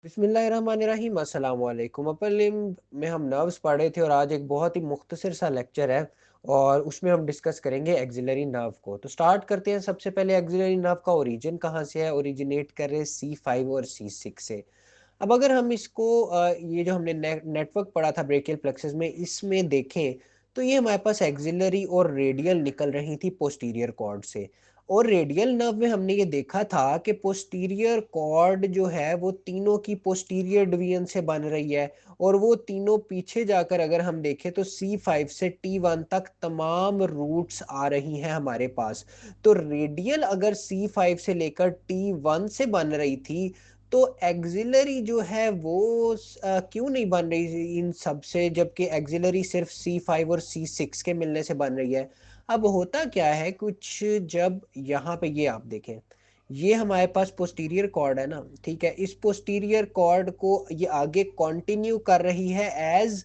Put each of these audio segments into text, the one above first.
बिस्मिल्लाहिर्रहमानिर्रहीम अस्सलाम वालेकुम। में हम नर्व्स पढ़ रहे थे और आज एक बहुत ही मुख्तसर सा लेक्चर है और उसमें हम डिस्कस करेंगे एक्सिलरी नर्व को। तो स्टार्ट करते हैं। सबसे पहले एक्सिलरी नर्व का ओरिजिन कहाँ से है? ओरिजिनेट कर रहे C5 और C6 से। अब अगर हम इसको ये जो हमने नेटवर्क पढ़ा था ब्रेकियल प्लेक्सस में, इसमें देखें तो ये हमारे पास एक्सिलरी और रेडियल निकल रही थी पोस्टीरियर कॉर्ड से। और रेडियल नर्व में हमने ये देखा था कि पोस्टीरियर कॉर्ड जो है वो तीनों की पोस्टीरियर डिवीजन से बन रही है और वो तीनों पीछे जाकर अगर हम देखें तो C5 से T1 तक तमाम रूट्स आ रही हैं हमारे पास। तो रेडियल अगर C5 से लेकर T1 से बन रही थी तो एक्सिलरी जो है वो क्यों नहीं बन रही इन सब से, जबकि एक्सिलरी सिर्फ C5 और C6 के मिलने से बन रही है। अब होता क्या है कुछ, जब यहाँ पे ये आप देखें, ये हमारे पास पोस्टीरियर कॉर्ड है ना, ठीक है। इस पोस्टीरियर कॉर्ड को ये आगे कंटिन्यू कर रही है एज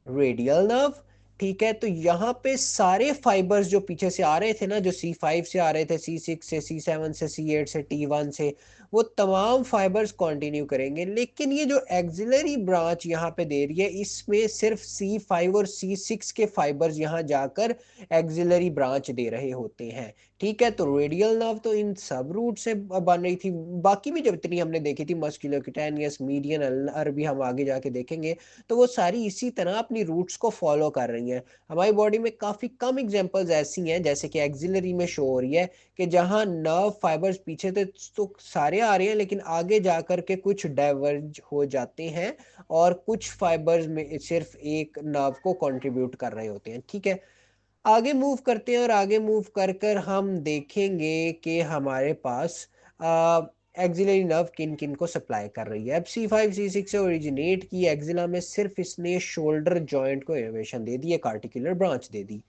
रेडियल नर्व, ठीक है। तो यहाँ पे सारे फाइबर्स जो पीछे से आ रहे थे ना, जो C5 से आ रहे थे, C6 से, C7 से, C8 से, T1 से, वो तमाम फाइबर्स कंटिन्यू करेंगे। लेकिन ये जो एक्सिलरी ब्रांच यहाँ पे दे रही है, इसमें सिर्फ C5 और C6 के फाइबर्स यहाँ जाकर एक्सिलरी ब्रांच दे रहे होते हैं, ठीक है। तो रेडियल नर्व तो इन सब रूट से बन रही थी। बाकी भी जब इतनी हमने देखी थी, मस्कुलोक्यूटेनियस, मीडियन, अल्नर भी हम आगे जाके देखेंगे, तो वो सारी इसी तरह अपनी रूट्स को फॉलो कर रही हैं। हमारी बॉडी में काफ़ी कम एग्जांपल्स ऐसी हैं, जैसे कि एक्सिलरी में शो हो रही है, कि जहां नर्व फाइबर्स पीछे थे तो सारे आ रहे हैं, लेकिन आगे जाकर के कुछ डाइवर्ज हो जाते हैं और कुछ फाइबर्स में सिर्फ एक नर्व को कंट्रीब्यूट कर रहे होते हैं, ठीक है। आगे मूव करते हैं और आगे मूव कर कर हम देखेंगे कि हमारे पास एक्सिलरी नर्व किन किन को सप्लाई कर रही है। अब C5 C6 से ओरिजिनेट की एक्सिला में सिर्फ इसने शोल्डर जॉइंट को इनोवेशन दे दी, एक आर्टिकुलर ब्रांच दे दी।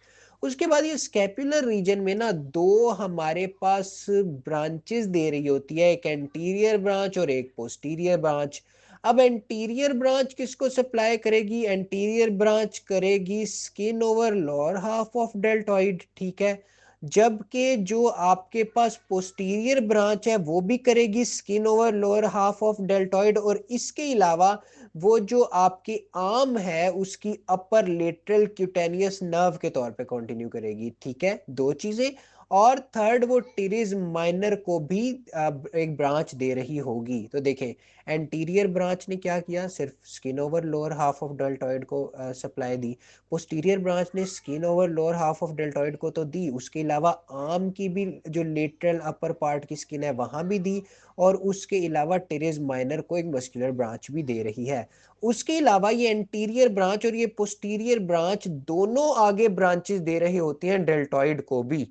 उसके बाद ये स्कैपुलर रीजन में ना दो हमारे पास ब्रांचेस दे रही होती है, एक एंटीरियर ब्रांच और एक पोस्टीरियर ब्रांच। अब एंटीरियर ब्रांच किसको सप्लाई करेगी? एंटीरियर ब्रांच करेगी skin over lower half of deltoid, ठीक है। जबकि जो आपके पास पोस्टीरियर ब्रांच है वो भी करेगी skin over lower half of deltoid, और इसके अलावा वो जो आपकी आर्म है उसकी अपर लेटरल क्यूटेनियस नर्व के तौर पे कंटिन्यू करेगी, ठीक है। दो चीजें। और थर्ड, वो टीरिस माइनर को भी एक ब्रांच दे रही होगी। तो देखें, एंटीरियर ब्रांच ने क्या किया? सिर्फ skin over lower half of deltoid को सप्लाई दी। पोस्टीरियर ब्रांच ने skin over lower half of deltoid को तो दी, उसके अलावा आर्म की भी जो लेटरल अपर पार्ट की स्किन है वहां भी दी, और उसके अलावा टेरेस माइनर को एक मस्कुलर ब्रांच भी दे रही है। उसके अलावा ये एंटीरियर ब्रांच और ये पोस्टीरियर ब्रांच दोनों आगे ब्रांचेस दे रहे होते हैं डेल्टॉइड को भी।